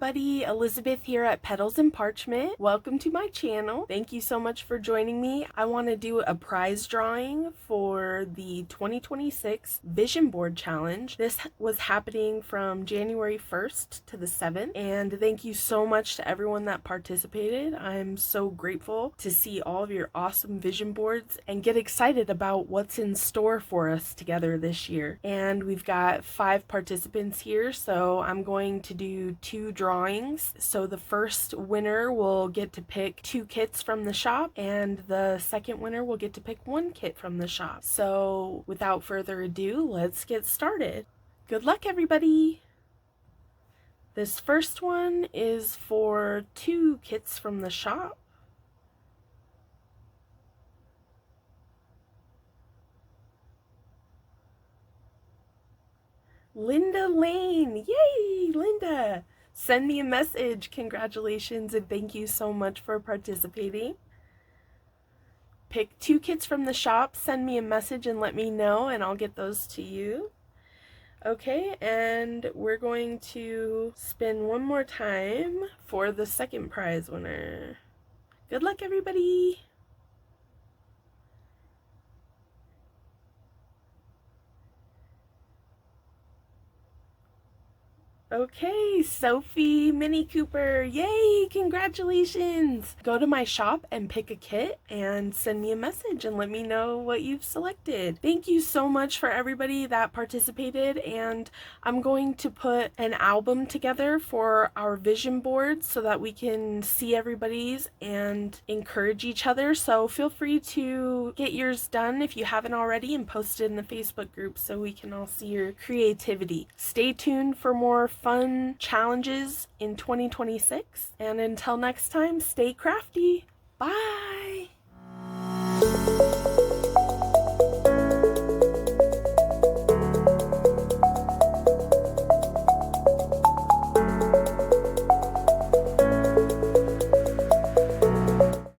everybody, Elizabeth here at Petals and Parchment. Welcome to my channel. Thank you so much for joining me. I want to do a prize drawing for the 2026 Vision Board Challenge. This was happening from January 1st to the 7th, and thank you so much to everyone that participated. I'm so grateful to see all of your awesome vision boards and get excited about what's in store for us together this year. And we've got 5 participants here, so I'm going to do 2 drawings. So the first winner will get to pick 2 kits from the shop, and the second winner will get to pick 1 kit from the shop. So without further ado, let's get started. Good luck, everybody! This first one is for 2 kits from the shop. Linda Lane! Yay, Linda! Send me a message. Congratulations and thank you so much for participating. Pick 2 kits from the shop, send me a message and let me know, and I'll get those to you. Okay, and we're going to spin one more time for the second prize winner. Good luck, everybody! Okay, Sophie Mini Cooper, yay, congratulations! Go to my shop and pick a kit and send me a message and let me know what you've selected. Thank you so much for everybody that participated, and I'm going to put an album together for our vision board so that we can see everybody's and encourage each other. So feel free to get yours done if you haven't already and post it in the Facebook group so we can all see your creativity. Stay tuned for more fun challenges in 2026, and until next time, stay crafty. Bye!